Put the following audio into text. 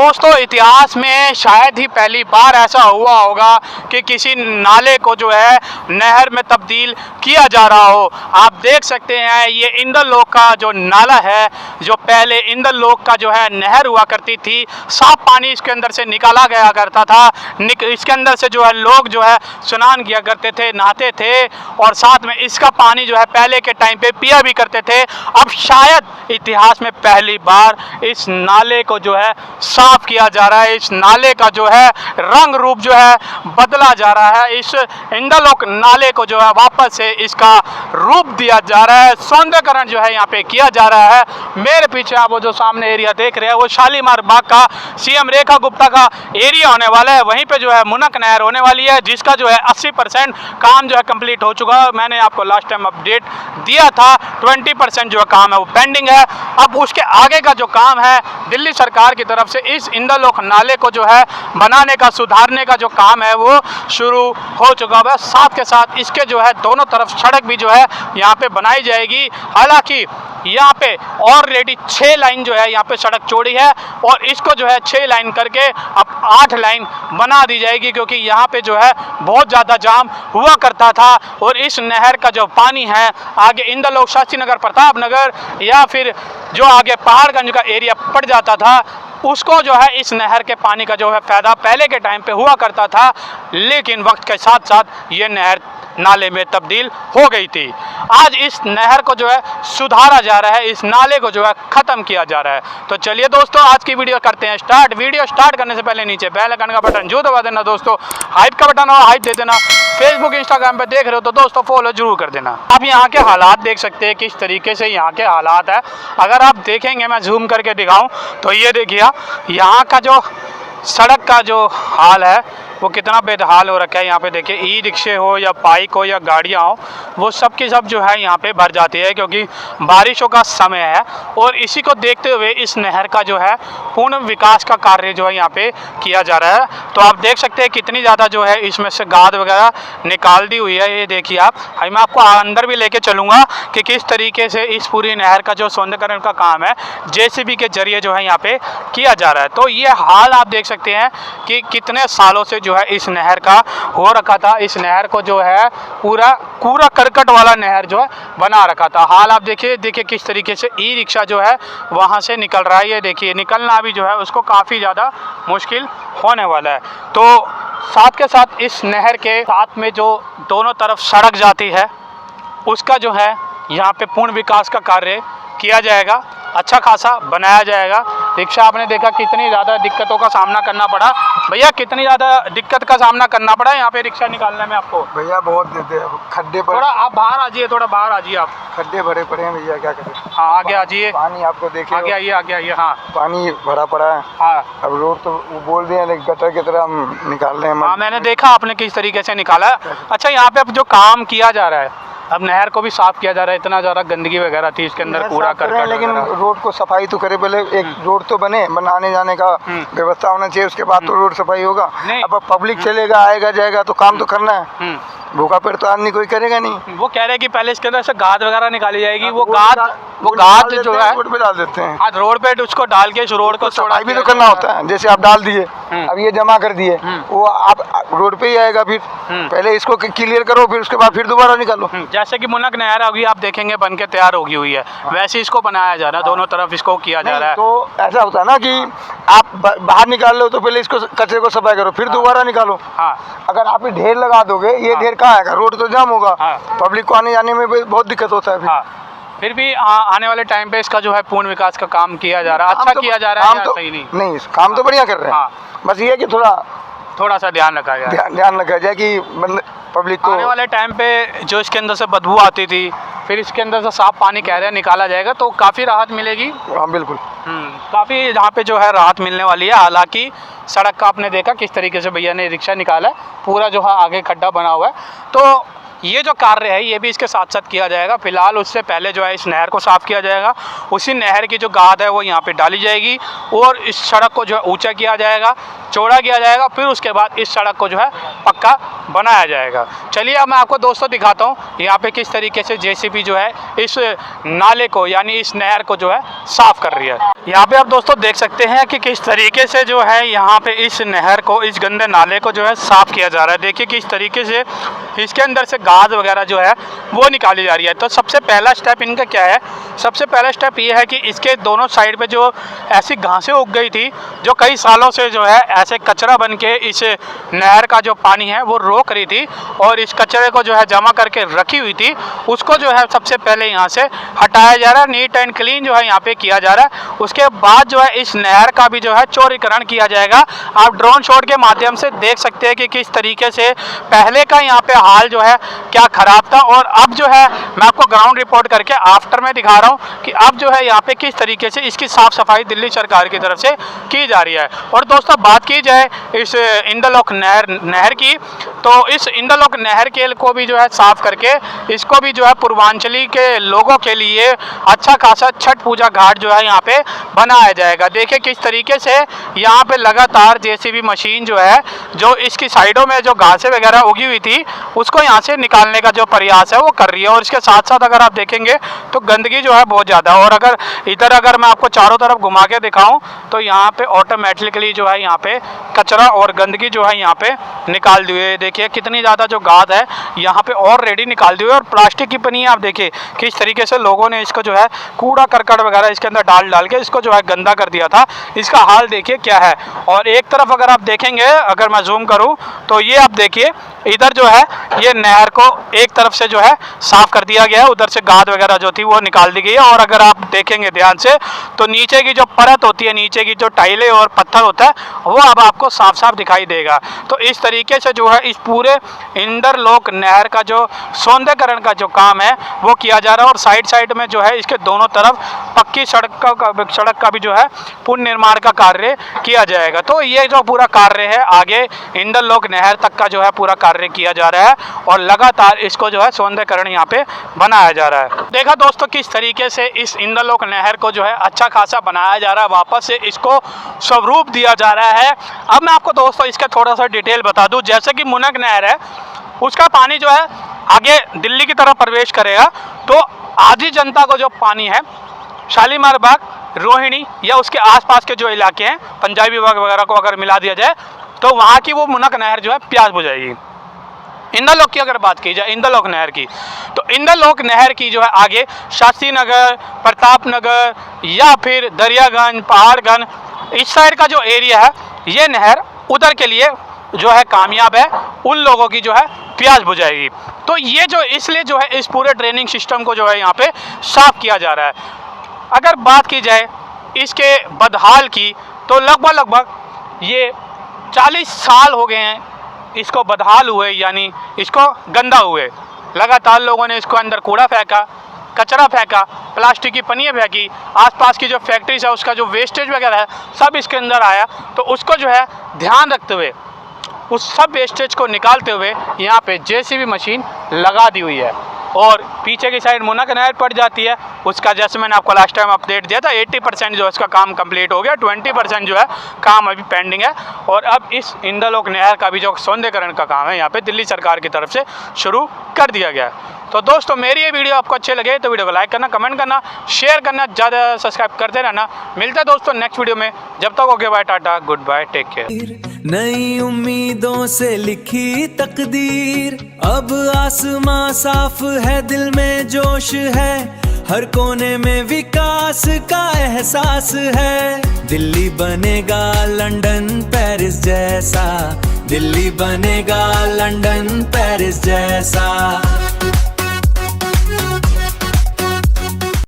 दोस्तों इतिहास में शायद ही पहली बार ऐसा हुआ होगा कि किसी नाले को जो है नहर में तब्दील किया जा रहा हो। आप देख सकते हैं ये इंद्रलोक का जो नाला है, जो पहले इंद्रलोक का जो है नहर हुआ करती थी, साफ पानी इसके अंदर से निकाला गया करता था। इसके अंदर से जो है लोग जो है स्नान किया करते थे, नहाते थे और साथ में इसका पानी जो है पहले के टाइम पे पिया भी करते थे। अब शायद इतिहास में पहली बार इस नाले को जो है साफ किया जा रहा है। इस नाले का जो है रंग रूप जो है बदला जा रहा है। इस इंद्रलोक नाले को जो है वापस से इसका रूप दिया जा रहा है, सौंदर्यकरण जो है यहाँ पे किया जा रहा है। मेरे पीछे आप वो जो सामने एरिया देख रहे हैं वो शालीमार बाग का सीएम रेखा गुप्ता का एरिया होने वाला है। वहीं पे जो है मुनक नहर होने वाली है, जिसका जो है 80% काम जो है कंप्लीट हो चुका है। मैंने आपको लास्ट टाइम अपडेट दिया था, 20% जो है काम है वो पेंडिंग है। अब उसके आगे का जो काम है दिल्ली सरकार की तरफ से इस इंद्रलोक नाले को जो है बनाने का, सुधारने का जो काम है वो शुरू हो चुका है। साथ के साथ इसके जो है दोनों तरफ सड़क भी जो है यहाँ पे बनाई जाएगी। हालांकि यहाँ पे ऑलरेडी 6 लाइन जो है यहाँ पे सड़क चौड़ी है और इसको जो है 6 लाइन करके अब 8 लाइन बना दी जाएगी, क्योंकि यहाँ पे जो है बहुत ज़्यादा जाम हुआ करता था। और इस नहर का जो पानी है आगे इंद्रलोक, शास्त्री नगर, प्रताप नगर या फिर जो आगे पहाड़गंज का एरिया पड़ जाता था, उसको जो है इस नहर के पानी का जो है फ़ायदा पहले के टाइम पे हुआ करता था। लेकिन वक्त के साथ साथ ये नहर नाले में तब्दील हो गई थी। आज इस नहर को जो है सुधारा जा रहा है, इस नाले को जो है ख़त्म किया जा रहा है। तो चलिए दोस्तों आज की वीडियो करते हैं स्टार्ट। वीडियो स्टार्ट करने से पहले नीचे बेल आइकन का बटन जो दबा देना दोस्तों, हाइप का बटन हो हाइप दे देना। फेसबुक इंस्टाग्राम पे देख रहे हो तो दोस्तों फॉलो जरूर कर देना। आप यहाँ के हालात देख सकते हैं किस तरीके से यहाँ के हालात है। अगर आप देखेंगे, मैं जूम करके दिखाऊँ तो ये देखिए यहाँ का जो सड़क का जो हाल है वो कितना बेदहाल हो रखा है। यहाँ पे देखिए ई रिक्शे हो या बाइक हो या गाड़ियाँ हो, वो सब की सब जो है यहाँ पे भर जाती है, क्योंकि बारिशों का समय है। और इसी को देखते हुए इस नहर का जो है पूर्ण विकास का कार्य जो है यहाँ पे किया जा रहा है। तो आप देख सकते हैं कितनी ज़्यादा जो है इसमें से गाद वगैरह निकाल दी हुई है। ये देखिए आप, मैं आपको अंदर भी लेके चलूँगा कि किस तरीके से इस पूरी नहर का जो सौंदर्यकरण का काम है जेसीबी के जरिए जो है यहाँ पे किया जा रहा है। तो ये हाल आप देख सकते हैं कि कितने सालों से जो है इस नहर का हो रखा था। इस नहर को जो है पूरा कूड़ा करकट वाला नहर जो है बना रखा था। हाल आप देखिए किस तरीके से ई रिक्शा जो है वहाँ से निकल रहा है। ये देखिए निकलना भी जो है उसको काफ़ी ज़्यादा मुश्किल होने वाला है। तो साथ के साथ इस नहर के साथ में जो दोनों तरफ सड़क जाती है उसका जो है यहाँ पे पूर्ण विकास का कार्य किया जाएगा, अच्छा खासा बनाया जाएगा। रिक्शा आपने देखा कितनी ज़्यादा दिक्कतों का सामना करना पड़ा। भैया कितनी ज़्यादा दिक्कत का सामना करना पड़ा यहाँ पे रिक्शा निकालने में आपको? भैया बहुत देते हैं, खड्डे पड़े। थोड़ा आप बाहर आ जाइए, थोड़ा बाहर आ जाइए आप। खड्डे भरे पड़े हैं भैया, क्या करें। हाँ आगे आ जाइए, पानी आपको देखिए, आगे आइए आगे आइए। हाँ पानी भरा पड़ा है। हाँ अब रोड तो वो बोल दिए हैं गटर की तरह हम निकाल रहे हैं। हाँ मैंने देखा आपने किस तरीके से निकाला। अच्छा यहाँ पे अब जो काम किया जा रहा है, अब नहर को भी साफ किया जा रहा है। इतना ज़्यादा गंदगी वगैरह थी इसके अंदर, कूड़ा करकट, लेकिन रोड को सफाई तो करे पहले। एक रोड तो बने, बनाने जाने का व्यवस्था होना चाहिए, उसके बाद तो रोड सफाई होगा। अब पब्लिक चलेगा, आएगा जाएगा तो काम तो करना है। भूखा पेट तो आदमी कोई करेगा नहीं। वो कह रहे हैं कि पहले इसके अंदर से गाद वगैरह निकाली जाएगी। वो गाद जो है रोड पे डाल देते हैं। आज रोड पे उसको डाल के इस रोड को सफाई भी तो करना होता है। जैसे आप डाल दिए, अब ये जमा कर दिए, वो आप रोड पे ही आएगा। फिर पहले इसको क्लियर करो, फिर उसके बाद फिर दोबारा निकालो। जैसे कि मुनक नहर होगी आप देखेंगे बन के तैयार होगी हुई है, वैसे इसको बनाया जा रहा है। दोनों तरफ इसको किया जा रहा है। तो ऐसा होता है ना कि आप बाहर निकाल लो तो पहले इसको कचरे को सफाई करो, फिर दोबारा निकालो। हाँ अगर आप ढेर लगा दोगे, ये ढेर कहाँ आएगा? रोड तो जाम होगा। पब्लिक को आने जाने में बहुत दिक्कत होता है। फिर भी आने वाले टाइम पे इसका जो है पूर्ण विकास का काम किया जा रहा है। अच्छा किया जा रहा है, तो सही नहीं काम तो बढ़िया कर रहे हैं। बस ये है कि थोड़ा सा ध्यान रखा जाए, ध्यान रखा जाए कि पब्लिक को आने वाले टाइम पे जो इसके अंदर से बदबू आती थी, फिर इसके अंदर से साफ पानी कह रहे हैं निकाला जाएगा तो काफ़ी राहत मिलेगी। हाँ बिल्कुल, काफ़ी यहाँ पे जो है राहत मिलने वाली है। हालांकि सड़क का आपने देखा किस तरीके से भैया ने रिक्शा निकाला है, पूरा जो है आगे खड्डा बना हुआ है। तो ये जो कार्य है ये भी इसके साथ साथ किया जाएगा। फिलहाल उससे पहले जो है इस नहर को साफ़ किया जाएगा, उसी नहर की जो गाद है वो यहाँ पे डाली जाएगी और इस सड़क को जो है ऊंचा किया जाएगा, चौड़ा किया जाएगा। फिर उसके बाद इस सड़क को जो है पक्का बनाया जाएगा। चलिए अब मैं आपको दोस्तों दिखाता हूँ यहाँ पे किस तरीके से जेसीबी जो है इस नाले को यानी इस नहर को जो है साफ़ कर रही है। यहाँ पे आप दोस्तों देख सकते हैं कि किस तरीके से जो है यहाँ पे इस नहर को, इस गंदे नाले को जो है साफ़ किया जा रहा है। देखिए किस तरीके से इसके अंदर से गाद वगैरह जो है वो निकाली जा रही है। तो सबसे पहला स्टेप इनका क्या है? सबसे पहला स्टेप ये है कि इसके दोनों साइड पे जो ऐसी घासें उग गई थी, जो कई सालों से जो है ऐसे कचरा बन के इस नहर का जो पानी है वो रोक रही थी और इस कचरे को जो है जमा करके रखी हुई थी, उसको जो है सबसे पहले यहाँ से हटाया जा रहा है। नीट एंड क्लीन जो है यहाँ पे किया जा रहा है। उसके बाद जो है इस नहर का भी जो है चौड़ीकरण किया जाएगा। आप ड्रोन शॉट के माध्यम से देख सकते हैं कि किस तरीके से पहले का यहाँ पे हाल जो है क्या खराब था, और अब जो है मैं आपको ग्राउंड रिपोर्ट करके आफ्टर में दिखा रहा हूँ कि अब जो है यहाँ पे किस तरीके से इसकी साफ सफाई दिल्ली सरकार की तरफ से की जा रही है। और दोस्तों बात की जाए इस इंद्रलोक नहर की, तो इस इंद्रलोक नहर के को भी जो है साफ करके इसको भी जो है पूर्वांचली के लोगों के लिए अच्छा खासा छठ पूजा घाट जो है यहाँ पे बनाया जाएगा। देखिए किस तरीके से यहाँ पे लगातार जेसीबी मशीन जो है, जो इसकी साइडों में जो घासें वगैरह उगी हुई थी उसको यहाँ से निकालने का जो प्रयास है वो कर रही है। और इसके साथ साथ अगर आप देखेंगे तो गंदगी जो है बहुत ज़्यादा, और अगर मैं आपको चारों तरफ घुमा के दिखाऊं तो यहाँ पे ऑटोमेटिकली जो है यहाँ पे कचरा और गंदगी जो है यहाँ पे निकाल दी हुई है। देखिए कितनी ज़्यादा जो गाद है यहाँ पे ऑलरेडी निकाल दी हुई है। और प्लास्टिक की पन्नी आप देखिए किस तरीके से लोगों ने इसको जो है कूड़ा करकट वगैरह इसके अंदर डाल के इसको जो है गंदा कर दिया था। इसका हाल देखिए क्या है। और एक तरफ अगर आप देखेंगे, अगर मैं जूम करूँ तो ये आप देखिए इधर जो है ये नहर को एक तरफ से जो है साफ कर दिया गया है, उधर से गाद वगैरह जो थी वो निकाल दी गई है। और अगर आप देखेंगे ध्यान से तो नीचे की जो परत होती है, नीचे की जो टाइलें और पत्थर होता है वो अब आपको साफ साफ दिखाई देगा। तो इस तरीके से जो है इस पूरे इंद्रलोक नहर का जो सौंदर्यकरण का जो काम है वो किया जा रहा है। और साइड में जो है इसके दोनों तरफ पक्की सड़क का भी जो है पुनर्निर्माण का कार्य किया जाएगा। तो ये जो पूरा कार्य है आगे इंद्रलोक नहर तक का जो है पूरा कार्य किया जा रहा है और लगातार इसको जो है सौंदर्यकरण यहाँ पे बनाया जा रहा है। देखा दोस्तों किस तरीके से इस इंद्रलोक नहर को जो है अच्छा खासा बनाया जा रहा है, वापस से इसको स्वरूप दिया जा रहा है। अब मैं आपको दोस्तों इसका थोड़ा सा डिटेल बता दूं। जैसे कि मुनक नहर है, उसका पानी जो है आगे दिल्ली की तरफ प्रवेश करेगा, तो आधी जनता को जो पानी है शालीमार बाग, रोहिणी या उसके आसपास के जो इलाके हैं, पंजाबी बाग वगैरह को अगर मिला दिया जाए तो वहाँ की वो मुनक नहर जो है प्यास बुझाएगी। इंद्रलोक की अगर बात की जाए, इंद्रलोक नहर की, तो इंद्रलोक नहर की जो है आगे शास्त्री नगर, प्रताप नगर या फिर दरियागंज, पहाड़गंज, इस साइड का जो एरिया है, ये नहर उधर के लिए जो है कामयाब है, उन लोगों की जो है प्यास बुझाएगी। तो ये जो इसलिए जो है इस पूरे ड्रेनिंग सिस्टम को जो है यहाँ पे साफ किया जा रहा है। अगर बात की जाए इसके बदहाल की, तो लगभग ये 40 साल हो गए हैं इसको बदहाल हुए, यानी इसको गंदा हुए। लगातार लोगों ने इसको अंदर कूड़ा फेंका, कचरा फेंका, प्लास्टिक की पन्नियाँ फेंकी, आसपास की जो फैक्ट्रीज है उसका जो वेस्टेज वगैरह है सब इसके अंदर आया। तो उसको जो है ध्यान रखते हुए, उस सब वेस्टेज को निकालते हुए यहाँ पे जेसीबी मशीन लगा दी हुई है। और पीछे की साइड मुनक नहर पड़ जाती है, उसका जैसे मैंने आपको लास्ट टाइम अपडेट दिया था 80% जो है इसका काम कंप्लीट हो गया, 20% जो है काम अभी पेंडिंग है। और अब इस इंद्रलोक नहर का भी जो सौंदर्यकरण का काम है यहाँ पे दिल्ली सरकार की तरफ से शुरू कर दिया गया है। तो दोस्तों मेरी ये वीडियो आपको अच्छे लगे तो वीडियो को लाइक करना, कमेंट करना, शेयर करना, ज़्यादा सब्सक्राइब करते रहना। मिलते हैं दोस्तों नेक्स्ट वीडियो में, जब तक okay bye, tata, good bye, take care. नई उम्मीदों से लिखी तकदीर, अब आसमां साफ है, दिल में जोश है, हर कोने में विकास का एहसास है। दिल्ली बनेगा लंदन पेरिस जैसा, दिल्ली बनेगा लंदन पेरिस जैसा।